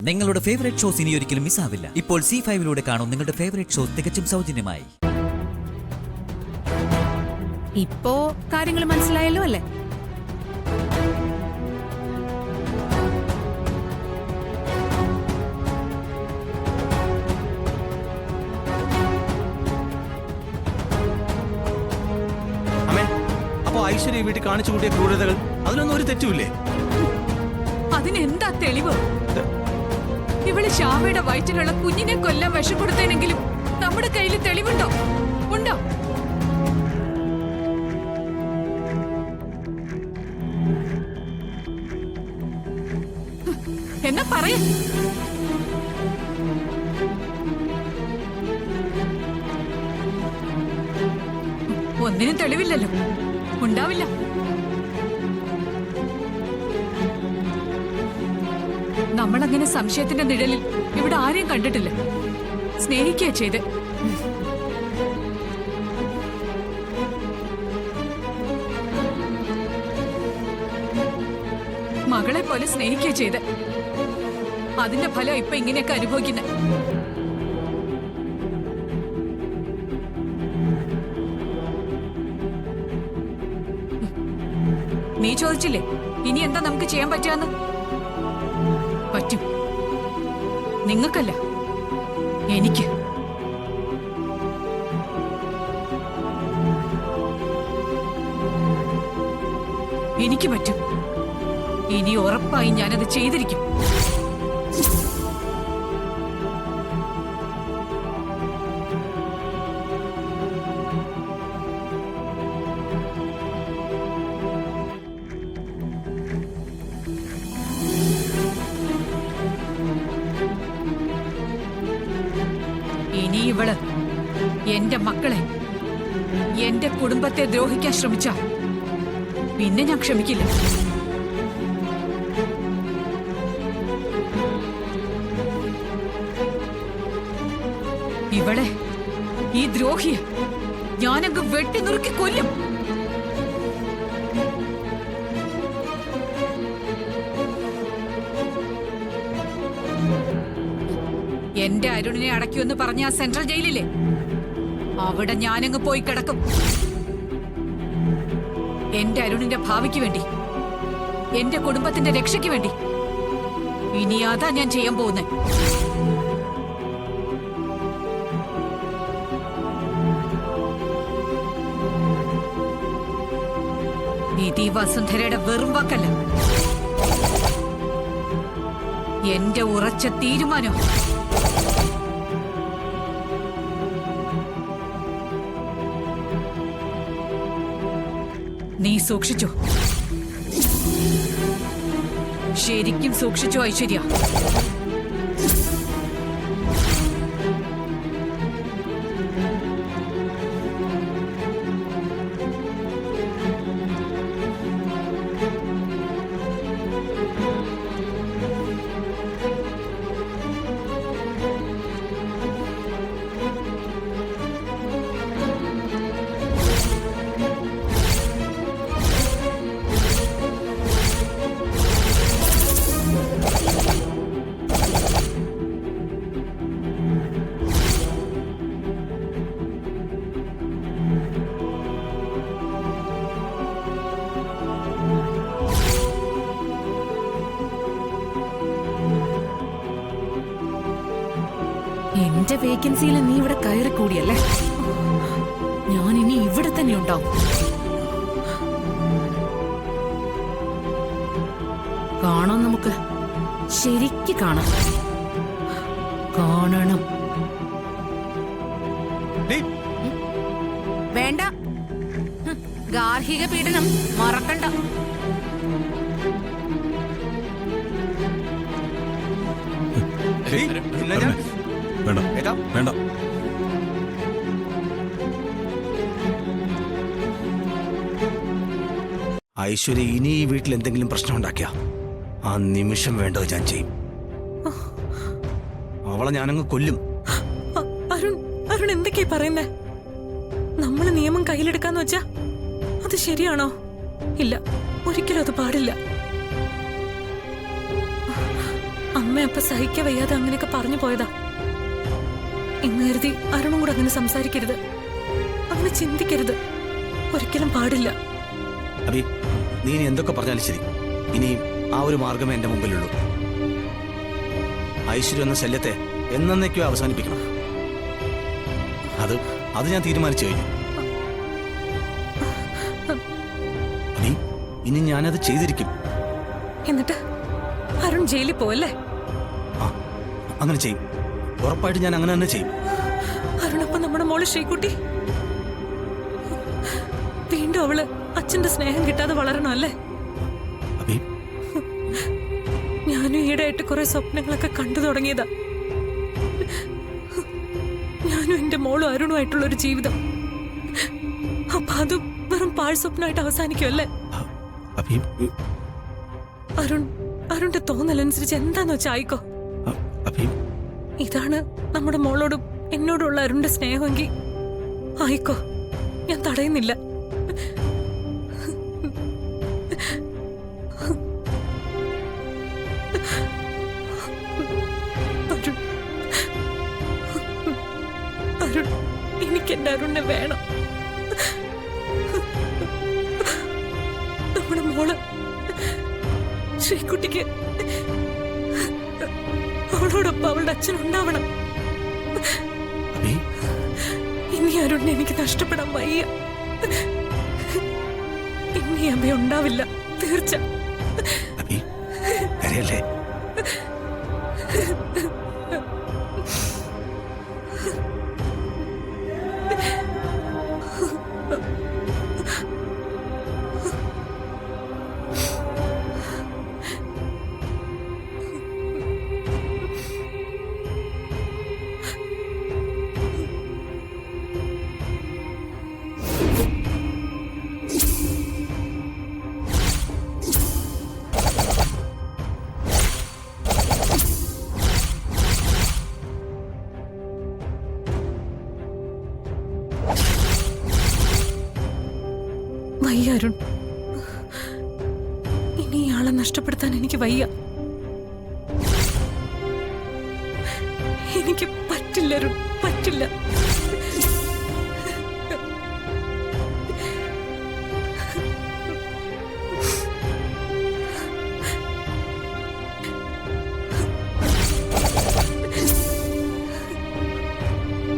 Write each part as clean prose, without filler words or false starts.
നിങ്ങളുടെ favourite shows ഇനി ഒരിക്കലും മിസ്സാവില്ല. ഇപ്പോൾ C5 കാണും നിങ്ങളുടെ ഫേവറേറ്റ് ഷോസ് തികച്ചും സൗജന്യമായി. ഇപ്പോ കാര്യങ്ങൾ മനസ്സിലായല്ലോ അല്ലേ? അമ്മേ, അപ്പൊ ഐശ്വര്യ വീട്ടിൽ കാണിച്ചു കൂട്ടിയ ക്രൂരതകൾ അതിലൊന്നും ഒരു തെറ്റുമില്ലേ? അതിനെന്താ തെളിവ്? ഇവള് ശാവയുടെ വയറ്റിലുള്ള കുഞ്ഞിനെ കൊല്ലാൻ വിഷം കൊടുത്തേനെങ്കിലും നമ്മുടെ കയ്യിൽ തെളിവുണ്ടോ? ഉണ്ടോ? എന്നാ പറയ. ഒന്നിനും തെളിവില്ലല്ലോ, ഉണ്ടാവില്ല. നമ്മളങ്ങനെ സംശയത്തിന്റെ നിഴലിൽ ഇവിടെ ആരെയും കണ്ടിട്ടില്ല. സ്നേഹിക്കുക ചെയ്ത്. മകളെ പോലെ സ്നേഹിക്കുക ചെയ്ത്. അതിന്റെ ഫലം ഇപ്പൊ ഇങ്ങനെയൊക്കെ അനുഭവിക്കുന്നത്. നീ ചോദിച്ചില്ലേ ഇനി എന്താ നമുക്ക് ചെയ്യാൻ പറ്റുകയെന്ന്? പറ്റും. നിങ്ങൾക്കല്ല, എനിക്ക്. എനിക്ക് പറ്റും. ഇനി ഉറപ്പായി ഞാനത് ചെയ്തിരിക്കും. ഇനി ഇവള് എന്റെ മക്കളെ, എന്റെ കുടുംബത്തെ ദ്രോഹിക്കാൻ ശ്രമിച്ച പിന്നെ ഞാൻ ക്ഷമിക്കില്ല. ഇവളെ, ഈ ദ്രോഹിയെ ഞാനങ്ങ് വെട്ടി നുറുക്കി കൊല്ലും. എന്റെ അരുണിനെ അടയ്ക്കുമെന്ന് പറഞ്ഞ ആ സെൻട്രൽ ജയിലിലെ അവിടെ ഞാനങ്ങ് പോയി കിടക്കും. എന്റെ അരുണിന്റെ ഭാവിക്ക് വേണ്ടി, എന്റെ കുടുംബത്തിന്റെ രക്ഷയ്ക്ക് വേണ്ടി. ഇനി അതാ ഞാൻ ചെയ്യാൻ പോകുന്നത്. ഇത് ഈ വസുന്ധരയുടെ വെറും വാക്കല്ല, എന്റെ ഉറച്ച തീരുമാനം. നീ സൂക്ഷിച്ചോ, ശരിക്കും സൂക്ഷിച്ചോ ഐശ്വര്യ. എന്റെ വേക്കൻസിയിൽ നീ ഇവിടെ കയറി കൂടിയല്ലേ? ഞാൻ ഇനി ഇവിടെ തന്നെ ഉണ്ടാവും. കാണാം, നമുക്ക് ശരിക്ക് കാണാം. കാണണം. വേണ്ട, ഗാർഹിക പീഡനം മറക്കണ്ട. വേണ്ട, വേണ്ട. ഐശ്വര്യ ഇനി ഈ വീട്ടിൽ എന്തെങ്കിലും പ്രശ്നം ഉണ്ടാക്കിയ ആ നിമിഷം വേണ്ടത് ഞാൻ ചെയ്യും. അവളെ ഞാനങ്ങ് കൊല്ലും. അരുൺ എന്തൊക്കെയാ പറയുന്നേ? നമ്മള് നിയമം കയ്യിലെടുക്കാന്ന് വെച്ചാ അത് ശരിയാണോ? ഇല്ല, ഒരിക്കലും അത് പാടില്ല. അമ്മ അപ്പൊ സഹിക്ക വയ്യാതെ അങ്ങനെയൊക്കെ പറഞ്ഞു പോയതാ. എന്ന് കരുതി അരുണും കൂടെ അങ്ങനെ സംസാരിക്കരുത്, അങ്ങനെ ചിന്തിക്കരുത്. ഒരിക്കലും പാടില്ല. അബി, നീ ഇനി എന്തൊക്കെ പറഞ്ഞാലും ശരി, ഇനി ആ ഒരു മാർഗമേ എന്റെ മുമ്പിലുള്ളൂ. ഐശ്വര്യ എന്ന ശല്യത്തെ എന്നേക്കോ അവസാനിപ്പിക്കണം. അത് ഞാൻ തീരുമാനിച്ചു കഴിഞ്ഞു. അബി, ഇനി ഞാനത് ചെയ്തിരിക്കും. എന്നിട്ട് അരുൺ ജയിലിൽ പോവല്ലേ? ആ, അങ്ങനെ ചെയ്യും. ഉറപ്പായിട്ട് ഞാൻ അങ്ങനെ തന്നെ ചെയ്യും. അരുണപ്പം നമ്മുടെ മോള് ശ്രീകുട്ടി വീണ്ടും അവള് അച്ഛന്റെ സ്നേഹം കിട്ടാതെ വളരണോ അല്ലേ? അബി, ഞാനും ഈടായിട്ട് കുറെ സ്വപ്നങ്ങളൊക്കെ കണ്ടു തുടങ്ങിയതാ. ഞാനും എന്റെ മോളും അരുണുമായിട്ടുള്ള ഒരു ജീവിതം. അപ്പൊ അതും വെറും പാഴ് സ്വപ്നമായിട്ട് അവസാനിക്കുമല്ലേ? അബി, അരുണിന്റെ തോന്നലനുസരിച്ച് എന്താന്ന് വെച്ചാ ആയിക്കോ. അബി, ഇതാണ് നമ്മുടെ മോളോടും എന്നോടുള്ള അരുണിന്റെ സ്നേഹമെങ്കിൽ ആയിക്കോ, ഞാൻ തടയുന്നില്ല. അരുൺ, എനിക്ക് എന്റെ അരുണിനെ വേണം. നമ്മുടെ മോള് ശ്രീകുട്ടിക്ക് അവളോടൊപ്പം അവളുടെ അച്ഛനുണ്ടാവണം. ഇനി അരുണിനെ എനിക്ക് നഷ്ടപ്പെടാൻ വയ്യ. ഇനി അമ്മ ഉണ്ടാവില്ല, തീർച്ച. വയ്യ അരുൺ, ഇനി ഇയാളെ നഷ്ടപ്പെടുത്താൻ എനിക്ക് വയ്യ. എനിക്ക് പറ്റില്ല അരുൺ, പറ്റില്ല.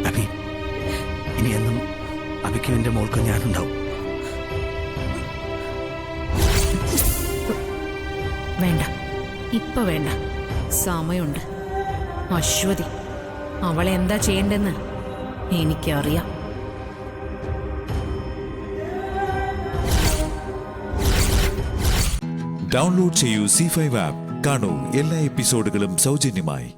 അബി, ഇനി എന്നും അബിക്കും എന്റെ മോൾക്കും ഞാനുണ്ടാവും. വേണ്ട, ഇപ്പൊ വേണ്ട, സമയമുണ്ട്. അശ്വതി, അവളെ എന്താ ചെയ്യണ്ടെന്ന് എനിക്കറിയാം. ഡൗൺലോഡ് ചെയ്യൂ C5 ആപ്പ്. കാണൂ എല്ലാ എപ്പിസോഡുകളും സൗജന്യമായി.